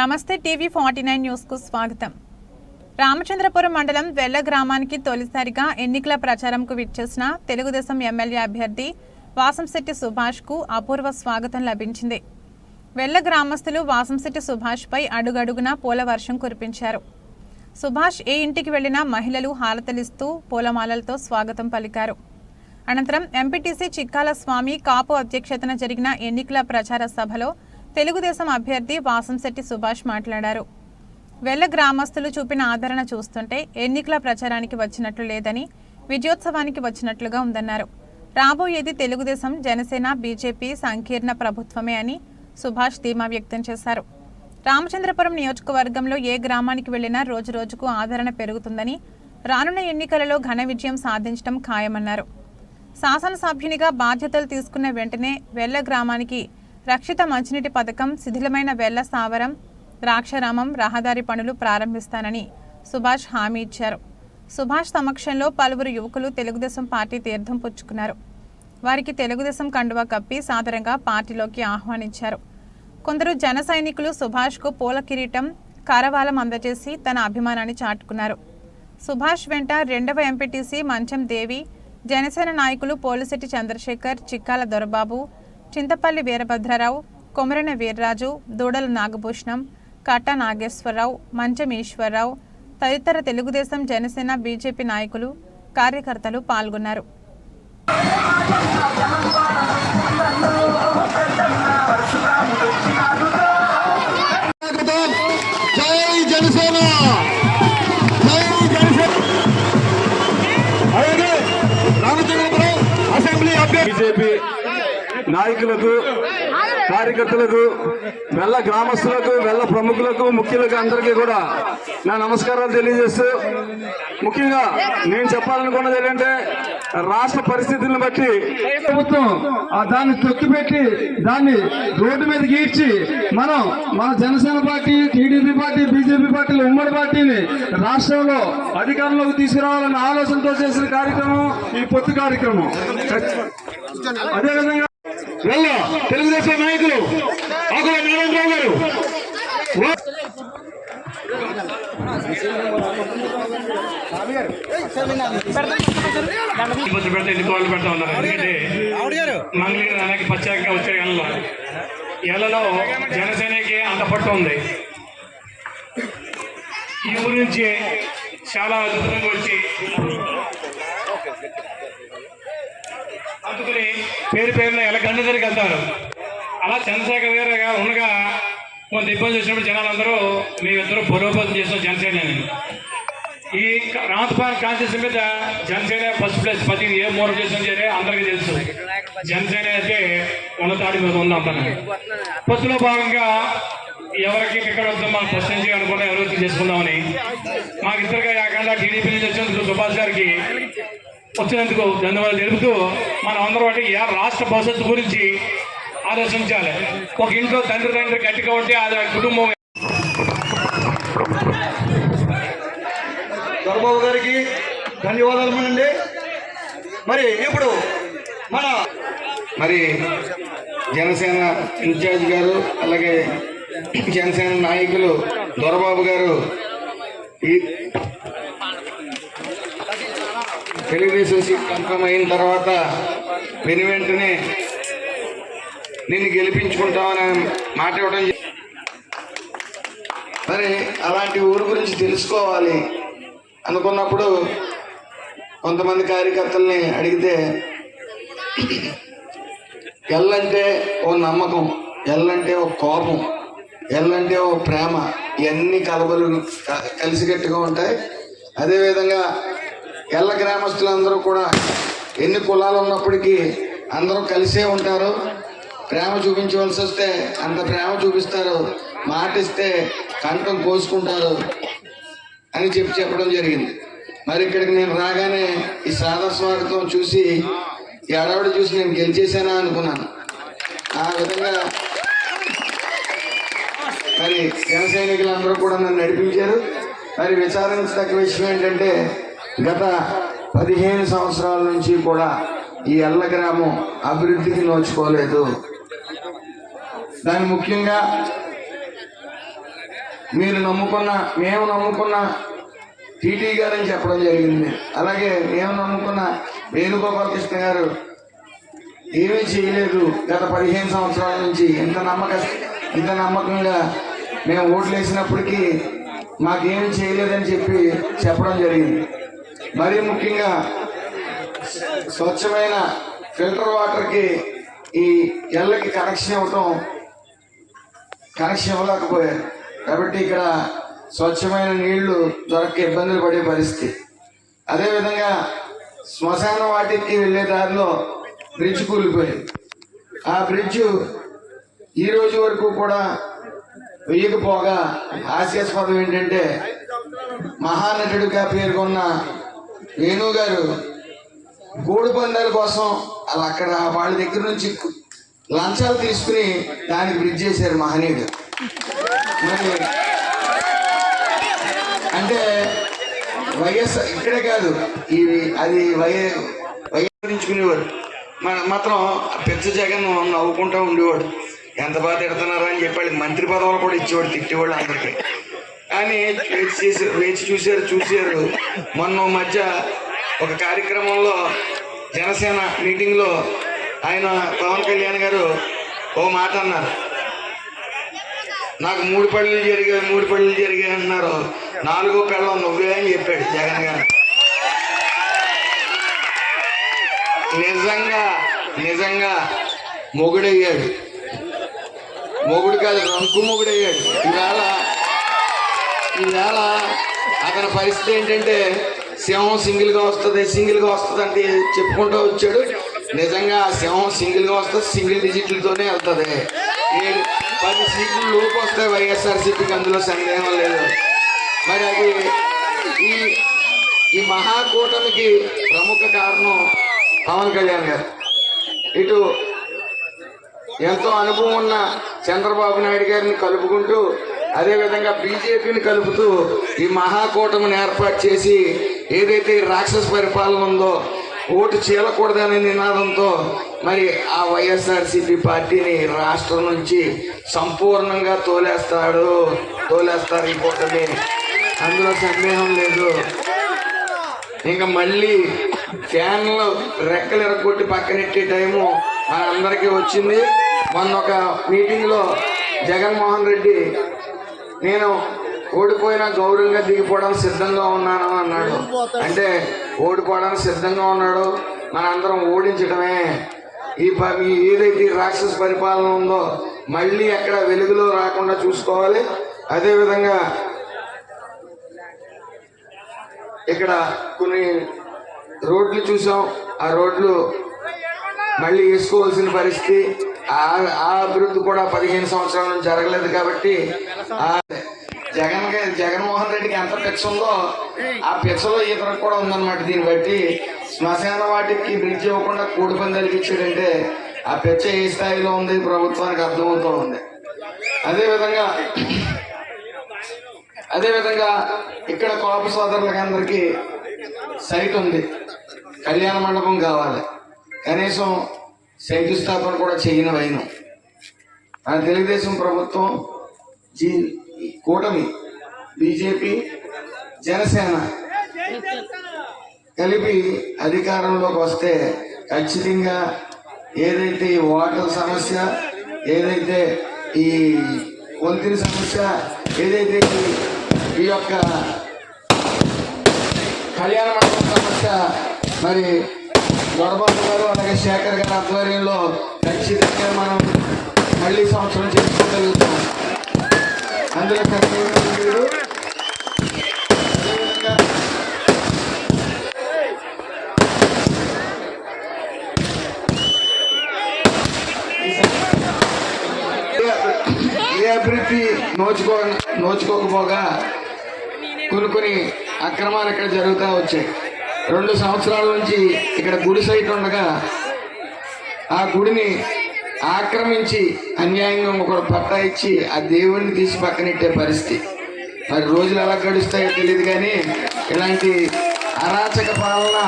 నమస్తే TV 49 news కు స్వాగతం. రామచంద్రపురం మండలం వెల్ల గ్రామానికి తొలిసారిగా ఎన్నికల ప్రచారంకు విచ్చేసిన తెలుగుదేశం ఎమ్మెల్యే అభ్యర్థి వాసంశెట్టి సుభాష్ కు అపూర్వ స్వాగతం లభించింది. వెల్ల గ్రామస్తులు వాసంశెట్టి సుభాష్ పై అడుగడుగునా పూల వర్షం కురిపించారు. సుభాష్ ఏ ఇంటికి వెళ్లినా మహిళలు హారతలిస్తూ పూలమాలలతో స్వాగతం పలికారు. అనంతరం ఎంపీటీసీ చిక్కాల స్వామి కాపు అధ్యక్షతన జరిగిన ఎన్నికల ప్రచార సభలో తెలుగుదేశం అభ్యర్థి వాసంశెట్టి సుభాష్ మాట్లాడారు. వెల్ల గ్రామస్తులు చూపిన ఆదరణ చూస్తుంటే ఎన్నికల ప్రచారానికి వచ్చినట్లు లేదని, విజయోత్సవానికి వచ్చినట్లుగా ఉందన్నారు. రాబోయేది తెలుగుదేశం, జనసేన, బీజేపీ సంకీర్ణ ప్రభుత్వమే అని సుభాష్ ధీమా వ్యక్తం చేశారు. రామచంద్రపురం నియోజకవర్గంలో ఏ గ్రామానికి వెళ్లినా రోజురోజుకు ఆదరణ పెరుగుతుందని, రానున్న ఎన్నికలలో ఘన విజయం సాధించడం ఖాయమన్నారు. శాసనసభ్యునిగా బాధ్యతలు తీసుకున్న వెంటనే వెల్ల గ్రామానికి రక్షిత మంచినీటి పథకం, శిథిలమైన వెల్ల స్థావరం, ద్రాక్షారామం, రహదారి పనులు ప్రారంభిస్తానని సుభాష్ హామీ ఇచ్చారు. సుభాష్ సమక్షంలో పలువురు యువకులు తెలుగుదేశం పార్టీ తీర్థం పుచ్చుకున్నారు. వారికి తెలుగుదేశం కండువా కప్పి సాదరంగా పార్టీలోకి ఆహ్వానించారు. కొందరు జన సైనికులు సుభాష్కు పూల కిరీటం, కరవాలం అందజేసి తన అభిమానాన్ని చాటుకున్నారు. సుభాష్ వెంట రెండవ ఎంపీటీసీ మంచం దేవి, జనసేన నాయకులు పోలిశెట్టి చంద్రశేఖర్, చిక్కాల దొరబాబు, చింతపల్లి వీరభద్రరావు, కొమరన వీర్రాజు, దూడల నాగభూషణం, కట్ట నాగేశ్వరరావు, మంచం ఈశ్వరరావు తదితర తెలుగుదేశం, జనసేన, బీజేపీ నాయకులు, కార్యకర్తలు పాల్గొన్నారు. బీజేపీ నాయకులకు, కార్యకర్తలకు, వెల్ల గ్రామస్తులకు, వెల్ల ప్రముఖులకు, ముఖ్యులకు అందరికీ కూడా నా నమస్కారాలు తెలియజేస్తూ, ముఖ్యంగా నేను చెప్పాలనుకున్నది ఏంటంటే రాష్ట్ర పరిస్థితులను బట్టి ప్రభుత్వం దాన్ని తొక్కిపెట్టి దాన్ని రోడ్డు మీద గీడ్చి మన Janasena party, TDP party, BJP పార్టీలు ఉమ్మడి పార్టీని రాష్ట్రంలో అధికారంలోకి తీసుకురావాలన్న ఆలోచనతో చేసిన కార్యక్రమం ఈ పొత్తు కార్యక్రమం. అదేవిధంగా వెల్ల తెలుగుదేశం నాయకులు ఆకుల నారాయణరావు గారు ఎన్నికోవాలి పెడతా ఉన్నారు. ఎందుకంటే మంగళగిరి అనేక ప్రత్యేకంగా వచ్చే ఏళ్లలో జనసేనకి అంత పట్టు ఉంది. ఈ ఊరి నుంచి చాలా అద్భుతంగా వచ్చి అందుకని పేరున ఎలా గంట దగ్గరికి వెళ్తారు. అలా చంద్రశేఖర్ గారుగా ఉండగా కొంత ఇబ్బంది వచ్చినప్పుడు జనాలందరూ మేమిద్దరూ బలోపేతం చేస్తాం జనసేనని. ఈ రామతపాలెం కాన్స్టిట్యూన్సీ మీద జనసేన ఫస్ట్ ప్లేస్, ప్రతి ఏ మూల చేసిన సరే అందరికీ తెలుసు. జనసేన అయితే ఉన్నతాడి మీద ఉందంటాను. పొత్తులో భాగంగా ఎవరికి ఇక్కడ వద్దాం మనం ఫస్ట్ నుంచి అనుకున్నా ఎవరికి చేసుకుందామని మాకు ఇద్దరుగా కాకుండా టీడీపీ నుంచి వచ్చినందుకు సుభాష్ గారికి వచ్చినందుకు ధన్యవాదాలు తెలుపుతూ, మనం అందరం అంటే రాష్ట్ర భవిష్యత్తు గురించి ఆలోచించాలి. ఒక ఇంట్లో తండ్రి గట్టిగా ఉంటే అది కుటుంబం. దొరబాబు గారికి ధన్యవాదాలు అండి. మరి ఇప్పుడు మరి జనసేన ఇన్ఛార్జ్ గారు, అలాగే జనసేన నాయకులు దొరబాబు గారు ఈ తెలుగుదేశం సీట్ కన్ఫర్మ్ అయిన తర్వాత వెంటనే నిన్ను గెలిపించుకుంటామని మాట ఇవ్వడం. మరి అలాంటి ఊరు గురించి తెలుసుకోవాలి అనుకున్నప్పుడు కొంతమంది కార్యకర్తల్ని అడిగితే ఎల్లంటే ఓ నమ్మకం, ఎల్లంటే ఓ కోపం, ఎల్లంటే ఓ ప్రేమ, ఇవన్నీ కలబలు కలిసికట్టుగా ఉంటాయి. అదేవిధంగా ఎల్ల గ్రామస్తులందరూ కూడా ఎన్ని కులాలు ఉన్నప్పటికీ అందరూ కలిసే ఉంటారు. ప్రేమ చూపించవలసి వస్తే అంత ప్రేమ చూపిస్తారు, మాటిస్తే కంఠం కోసుకుంటారు అని చెప్పడం జరిగింది. మరి ఇక్కడికి నేను రాగానే ఈ సాదర స్వాగతం చూసి, ఈ అడవిడ చూసి నేను గెలిచేసానా అనుకున్నాను. ఆ విధంగా మరి జన సైనికులందరూ కూడా నన్ను నడిపించారు. మరి విచారించదగ్గ విషయం ఏంటంటే గత 15 సంవత్సరాల నుంచి కూడా ఈ ఎల్ల గ్రామం అభివృద్ధికి నోచుకోలేదు. దాని ముఖ్యంగా మేము నమ్ముకున్న టీటీ గారని చెప్పడం జరిగింది. అలాగే మేము నమ్ముకున్న వేణుగోపాలకృష్ణ గారు ఏమీ చేయలేదు గత 15 సంవత్సరాల నుంచి. ఇంత నమ్మకంగా మేము ఓట్లు వేసినప్పటికీ మాకేమీ చేయలేదని చెప్పడం జరిగింది. మరీ ముఖ్యంగా స్వచ్ఛమైన ఫిల్టర్ వాటర్కి ఈ ఇళ్ళకి కనెక్షన్ ఇవ్వలేకపోయారు. కాబట్టి ఇక్కడ స్వచ్ఛమైన నీళ్లు దొరక్క ఇబ్బందులు పడే పరిస్థితి. అదేవిధంగా శ్మశాన వాటికి వెళ్ళే దారిలో బ్రిడ్జ్ కూలిపోయింది. ఆ బ్రిడ్జ్ ఈ రోజు వరకు కూడా వెయ్యకపోగా హాస్యాస్పదం ఏంటంటే మహానటుడిగా పేర్కొన్న వేణు గారు గోడు పందాల కోసం అక్కడ వాళ్ళ దగ్గర నుంచి లంచాలు తీసుకుని దానికి బ్రిడ్జ్ చేశారు మహనీయుడు. మరి అంటే వైఎస్ఆర్ ఇక్కడే కాదు, అది వైఎస్ఆరించుకునేవాడు. మాత్రం పెద్ద జగన్ నవ్వుకుంటూ ఉండేవాడు. ఎంత బాగా తిడుతున్నారా అని చెప్పి వాళ్ళకి మంత్రి పదవులు కూడా ఇచ్చేవాడు, తిట్టేవాడు అందరికీ. కానీ వేచి చూశారు. మొన్న మధ్య ఒక కార్యక్రమంలో జనసేన మీటింగ్లో ఆయన పవన్ కళ్యాణ్ గారు ఓ మాట అన్నారు, నాకు 3 పెళ్ళిళ్ళు జరిగాయి అన్నారు. 4వ పెళ్ళం నువ్వే అని చెప్పాడు జగన్ గారు. నిజంగా మొగుడయ్యాడు. మొగుడు కాదు, రంకు మొగుడయ్యాడు. ఈవేళ అతని పరిస్థితి ఏంటంటే సింహం సింగిల్గా వస్తుంది అంటే చెప్పుకుంటూ వచ్చాడు. నిజంగా ఆ సింహం సింగిల్గా వస్తుంది, సింగిల్ డిజిట్లతోనే వెళ్తుంది. 10 సీట్లు లోపు వస్తాయి వైఎస్ఆర్సీపీకి, అందులో సందేహం లేదు. మరి అది ఈ మహాకూటమికి ప్రముఖ కారణం పవన్ కళ్యాణ్ గారు. ఇటు ఎంతో అనుభవం ఉన్న చంద్రబాబు నాయుడు గారిని కలుపుకుంటూ, అదేవిధంగా బీజేపీని కలుపుతూ ఈ మహాకూటమిని ఏర్పాటు చేసి ఏదైతే రాక్షస పరిపాలన ఉందో, ఓటు చీలకూడదనే నినాదంతో మరి ఆ వైఎస్ఆర్సీపీ పార్టీని రాష్ట్రం నుంచి సంపూర్ణంగా తోలేస్తారు ఈ కూటమి, అందులో సందేహం లేదు. ఇంకా మళ్ళీ ఫ్యాన్లు రెక్కలు ఎరగొట్టి పక్కనెట్టే టైము మనందరికీ వచ్చింది. మొన్న ఒక మీటింగ్లో జగన్మోహన్ రెడ్డి నేను ఓడిపోయినా గౌరవంగా దిగిపోవడానికి సిద్ధంగా ఉన్నాను అన్నాడు. అంటే ఓడిపోవడానికి సిద్ధంగా ఉన్నాడు, మనందరం ఓడించడమే. ఏదైతే రాక్షస పరిపాలన ఉందో మళ్ళీ ఎక్కడ వెలుగులో రాకుండా చూసుకోవాలి. అదేవిధంగా ఇక్కడ కొన్ని రోడ్లు చూసాం, ఆ రోడ్లు మళ్ళీ వేసుకోవాల్సిన పరిస్థితి. ఆ అభివృద్ధి కూడా 15 సంవత్సరాల నుంచి జరగలేదు. కాబట్టి జగన్మోహన్ రెడ్డికి ఎంత పిచ్చ ఉందో ఆ పిచ్చలో ఇతరకు కూడా ఉందన్నమాట. దీన్ని బట్టి శ్మశాన వాటికి బ్రిడ్జ్ ఇవ్వకుండా కోడి పందాలకి ఇచ్చాడంటే ఆ పిచ్చ ఏ స్థాయిలో ఉంది ప్రభుత్వానికి అర్థమవుతూ ఉంది. అదేవిధంగా ఇక్కడ కోప సోదరులకి అందరికీ సైట్ ఉంది, కళ్యాణ మండపం కావాలి, కనీసం శంకుస్థాపన కూడా చేయని వైను. ఆ తెలుగుదేశం ప్రభుత్వం కూటమి బీజేపీ జనసేన కలిపి అధికారంలోకి వస్తే ఖచ్చితంగా ఏదైతే ఈ వాటర్ సమస్య, ఏదైతే ఈ వంతెన సమస్య, ఏదైతే ఈ యొక్క కళ్యాణ మండపం సమస్య, మరి గొడబాబు గారు అలాగే శేఖర్ గారి ఆధ్వర్యంలో ఖచ్చితంగా మనం మళ్ళీ సంవత్సరం చేసుకోగలుగుతాం. అందులో మీరు ఏ అభివృద్ధి నోచుకోకపోగా కొన్ని అక్రమాలు ఇక్కడ జరుగుతూ వచ్చాయి. 2 సంవత్సరాల నుంచి ఇక్కడ గుడి సైట్ ఉండగా ఆ గుడిని ఆక్రమించి అన్యాయంగా ఒకరు పట్టా ఇచ్చి ఆ దేవుడిని తీసి పక్కనెట్టే పరిస్థితి. మరి రోజులు ఎలా గడుస్తాయో తెలియదు, కానీ ఇలాంటి అరాచక పాలన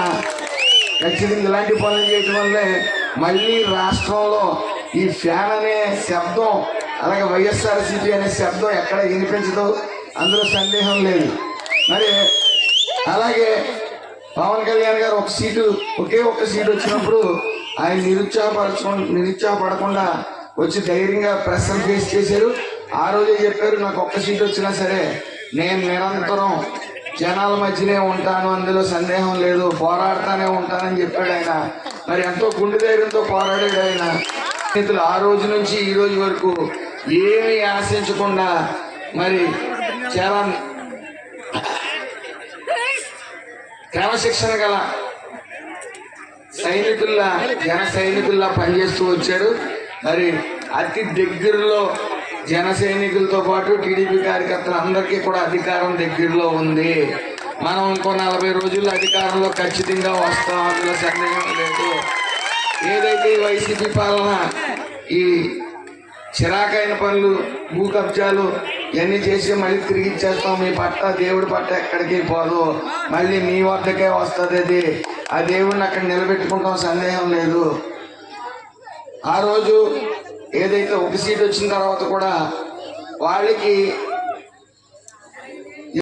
ఖచ్చితంగా ఇలాంటి పనులు చేయడం వల్లే మళ్ళీ రాష్ట్రంలో ఈ ఫ్యాన్ అనే శబ్దం, అలాగే వైఎస్ఆర్సీపీ అనే శబ్దం ఎక్కడ వినిపించదు. అందులో సందేహం లేదు. మరి అలాగే పవన్ కళ్యాణ్ గారు ఒకే ఒక్క సీటు వచ్చినప్పుడు ఆయన నిరుత్సాహపడకుండా వచ్చి ధైర్యంగా ప్రెస్ని ఫేస్ చేశారు. ఆ రోజే చెప్పారు, నాకు ఒక్క సీటు వచ్చినా సరే నేను నిరంతరం జనాల మధ్యనే ఉంటాను, అందులో సందేహం లేదు, పోరాడుతూనే ఉంటానని చెప్పాడు ఆయన. మరి ఎంతో గుండె ధైర్యంతో పోరాడాడు ఆయన. ఆ రోజు నుంచి ఈ రోజు వరకు ఏమీ ఆశించకుండా మరి చాలా క్రమశిక్షణ గల జన సైనికుల్లా పనిచేస్తూ వచ్చాడు. మరి అతి దగ్గరలో జన సైనికులతో పాటు టీడీపీ కార్యకర్తలు అందరికీ కూడా అధికారం దగ్గరలో ఉంది. మనం ఇంకో 40 రోజుల్లో అధికారంలో ఖచ్చితంగా వస్తాం, అందులో సందేహం లేదు. ఏదైతే ఈ వైసీపీ పాలన ఈ చిరాకైన పనులు, భూ కబ్జాలు ఇవన్నీ చేసి మళ్ళీ తిరిగి ఇచ్చేస్తాం, మీ పట్ట దేవుడి పట్ట ఎక్కడికి పోదు, మళ్ళీ మీ వద్దకే వస్తుంది, అది ఆ దేవుడిని అక్కడ నిలబెట్టుకుంటాం, సందేహం లేదు. ఆ రోజు ఏదైతే ఒక సీట్ వచ్చిన తర్వాత కూడా వాళ్ళకి